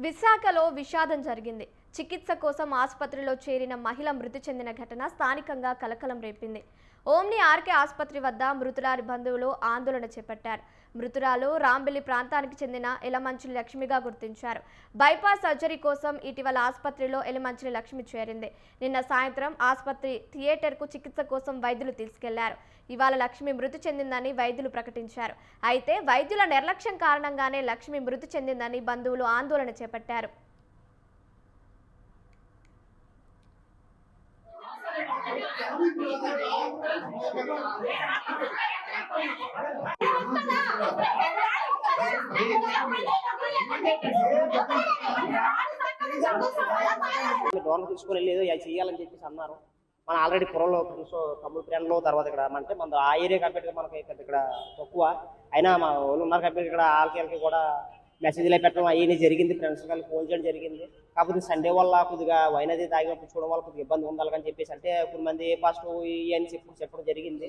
విశాఖలో విషాదం జరిగింది. చికిత్స కోసం ఆసుపత్రిలో చేరిన మహిళ మృతి చెందిన ఘటన స్థానికంగా కలకలం రేపింది. ఓమ్ని ఆర్కే ఆసుపత్రి వద్ద మృతురాలి బంధువులు ఆందోళన చేపట్టారు. మృతురాలు రాంబిల్లి ప్రాంతానికి చెందిన ఎలమంచిలి లక్ష్మిగా గుర్తించారు. బైపాస్ సర్జరీ కోసం ఇటీవల ఆసుపత్రిలో ఎలమంచిలి లక్ష్మి చేరింది. నిన్న సాయంత్రం ఆసుపత్రి థియేటర్కు చికిత్స కోసం వైద్యులు తీసుకెళ్లారు. ఇవాళ లక్ష్మి మృతి చెందిందని వైద్యులు ప్రకటించారు. అయితే వైద్యుల నిర్లక్ష్యం కారణంగానే లక్ష్మి మృతి చెందిందని బంధువులు ఆందోళన చేపట్టారు. డోనర్ తీసుకొని వెళ్ళి ఏదో చేయాలని చెప్పేసి అన్నారు. మన ఆల్రెడీ పురంలో తమ్ముడు ఫ్రెండ్లో తర్వాత ఇక్కడ అంటే మన ఆ ఏరియా కంపెనీ మనకి ఇక్కడ తక్కువ అయినా మా వాళ్ళు ఉన్నారు కంపెనీ ఇక్కడ వాళ్ళకి కూడా మెసేజ్లు పెట్టడం అవన్నీ జరిగింది. ఫ్రెండ్స్ కలిసి ఫోన్ చేయడం జరిగింది. కాకపోతే సండే వల్ల కొద్దిగా వైన్ అది తాగి చూడడం వల్ల కొద్దిగా ఇబ్బంది ఉండాలని చెప్పేసి అంటే కొంతమంది ఫస్ట్ అని చెప్పడం జరిగింది.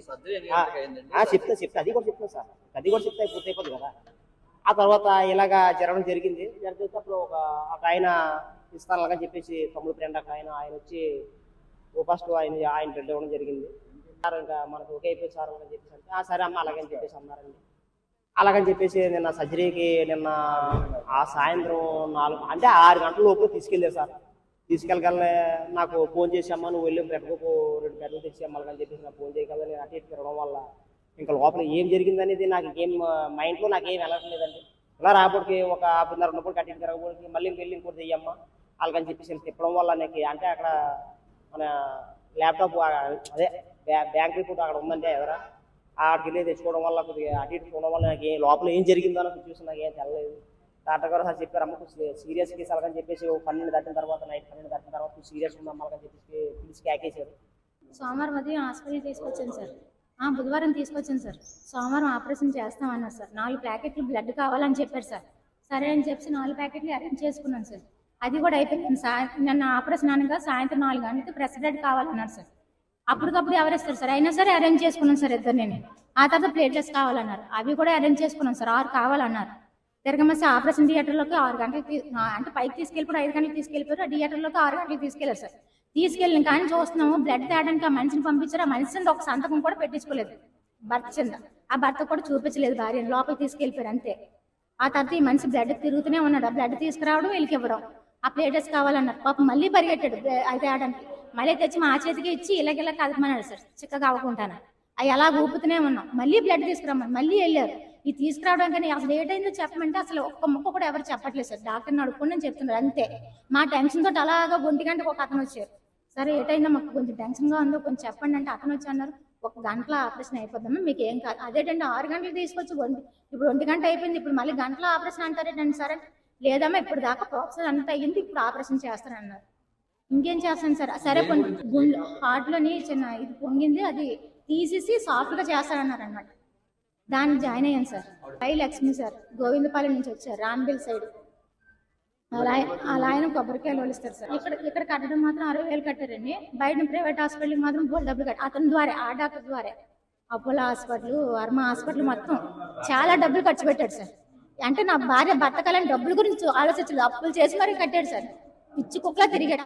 చెప్తా అది కూడా చెప్తాను సార్, అది కూడా చెప్తే పూర్తయిపోతుంది కదా. ఆ తర్వాత ఇలాగా జరగడం జరిగింది. జరిగేటప్పుడు ఒక ఆయన ఇస్తాను చెప్పేసి తమ్ముడు ఫ్రెండ్ ఆయన వచ్చి ఫస్ట్ ఆయన బ్లడ్ ఇవ్వడం జరిగింది. సార్ ఇంకా మనకు ఓకే అయిపోయింది సార్ అని చెప్పేసి అంటే సరే అమ్మ అలాగని చెప్పేసి అన్నారండి. అలాగని చెప్పేసి నిన్న సర్జరీకి నిన్న ఆ సాయంత్రం 6 గంటల లోపు తీసుకెళ్ళారు సార్. తీసుకెళ్ళగలనే నాకు ఫోన్ చేసి అమ్మ నువ్వు వెళ్ళి బెడ్కు 2 బెడ్లు తెచ్చి అమ్మాలని చెప్పేసి నాకు ఫోన్ చేయగల నేను అటు ఇటు తిరగడం వల్ల ఇంకా లోపల ఏం జరిగింది అనేది నాకు మా ఇంట్లో నాకేం వెళ్ళట్లేదండి. ఇలా రాబోటికి ఒక ½ ఉన్నప్పుడు కట్టి తిరగబోడికి మళ్ళీ వెళ్ళి ఇంకోటి చెయ్యమ్మా అలాగని చెప్పేసి తిప్పడం వల్ల నాకు అంటే అక్కడ మన ల్యాప్టాప్ అదే బ్యాంక్ రిపోర్ట్ అక్కడ ఉందంటే ఎవరా ఆడికి వెళ్ళి తెచ్చుకోవడం వల్ల కొద్దిగా అటు ఇటు చూడడం వల్ల నాకు లోపల ఏం జరిగిందో అని చూసి నాకు ఏం తెల్లలేదు. డాక్టర్ గారు సార్ చెప్పారు అమ్మ సీరియస్ కేసు అలాగని చెప్పేసి 12 దాటిన తర్వాత నైట్ 12 దాటిన తర్వాత సీరియస్ ఉందమ్మా అని చెప్పేసి పిలిచి క్యాకేశారు. సోమవారం ఉదయం హాస్పిటల్ తీసుకొచ్చాను సార్. బుధవారం తీసుకొచ్చాను సార్. సోమవారం ఆపరేషన్ చేస్తామన్నారు సార్. 4 ప్యాకెట్లు బ్లడ్ కావాలని చెప్పారు సార్. సరే అని చెప్పి 4 ప్యాకెట్లు అరేంజ్ చేసుకున్నాను సార్. అది కూడా అయిపోయింది. నన్ను ఆపరేషన్ అనగా సాయంత్రం 4 గంటలకు ప్రెస్ బ్లడ్ కావాలన్నారు సార్. అప్పటికప్పుడు ఎవరేస్తారు సార్. అయినా సరే అరేంజ్ చేసుకున్నాను సార్ ఇద్దరు. నేను ఆ తర్వాత ప్లేట్లెస్ కావాలన్నారు. అవి కూడా అరేంజ్ చేసుకున్నాను సార్. 6 కావాలన్నారు. తిరగమసి ఆపరేషన్ థియేటర్లోకి 6 గంటలకు అంటే పైకి తీసుకెళ్ళిపోయి 5 గంటలకు తీసుకెళ్ళిపోయారు. ఆ థియేటర్లోకి 6 గంటలకు తీసుకెళ్లారు సార్. తీసుకెళ్ళిన కానీ చూస్తున్నాము బ్లడ్ తేయడానికి ఆ మనిషిని పంపించారు. ఆ మనిషిని ఒక సంతకం కూడా పెట్టించుకోలేదు భర్త కింద. ఆ భర్త కూడా చూపించలేదు భార్యను. లోపలికి తీసుకెళ్ళిపోయారు అంతే. ఆ తర్వాత ఈ మనిషి బ్లడ్ తిరుగుతూనే ఉన్నాడు. ఆ బ్లడ్ తీసుకురావడం వీళ్ళకి ఇవ్వడం. ఆ ప్లేటెస్ కావాలన్నారు. పాపం మళ్ళీ పరిగెట్టాడు అది తేయడానికి. మళ్ళీ తెచ్చి మా చేతికి ఇచ్చి ఇలాగ కదపమన్నాడు సార్. చిక్కగా అవ్వకుంటాను అవి అలా ఊపుతూనే ఉన్నాం. మళ్ళీ బ్లడ్ తీసుకురమ్మని మళ్ళీ వెళ్ళారు. ఇది తీసుకురావడం కానీ అసలు ఏటైందో చెప్పమంటే అసలు ఒక్క ముక్క కూడా ఎవరు చెప్పట్లేదు సార్. డాక్టర్ని అడుక్కొని అని చెప్తున్నారు అంతే. మా టెన్షన్ తోటి అలాగా 1 గంటకు ఒక అతను వచ్చారు. సరే ఏటైందో మాకు కొంచెం టెన్షన్గా ఉందో కొంచెం చెప్పండి అంటే అతను వచ్చి అన్నారు 1 గంటలో ఆపరేషన్ అయిపోద్దమ్మా మీకు ఏం కాదు. అదేంటంటే 6 గంటలు తీసుకొచ్చి ఇప్పుడు 1 గంట అయిపోయింది. ఇప్పుడు మళ్ళీ గంటలో ఆపరేషన్ అంటారేంటండి సార్. లేదమ్మా ఇప్పుడు దాకా ప్రాసెస్ అంతా అయ్యింది. ఇప్పుడు ఆపరేషన్ చేస్తానన్నారు. ఇంకేం చేస్తాను సార్. సరే గుండె హార్ట్లోని చిన్న ఇది పొంగింది. అది తీసేసి సాఫ్ట్గా చేస్తారన్నారు అనమాట. దాన్ని జాయిన్ అయ్యాను సార్. లక్ష్మి సార్ గోవిందపాలెం నుంచి వచ్చారు. రాంబిల్ సైడ్. అలా ఆయన కొబ్బరికాయలు వలిస్తారు సార్. ఇక్కడ కట్టడం మాత్రం 60,000 కట్టారండి. బయట ప్రైవేట్ హాస్పిటల్కి మాత్రం బోల్ డబ్బులు కట్టారు. అతని ద్వారా ఆ డాక్టర్ ద్వారా అపోలో హాస్పిటల్ వర్మ హాస్పిటల్ మొత్తం చాలా డబ్బులు ఖర్చు పెట్టాడు సార్. అంటే నా భార్య బతకాలని డబ్బుల గురించి ఆలోచించలేదు. అప్పులు చేసి మరీ కట్టాడు సార్. పిచ్చి కుక్కలా తిరిగాడు.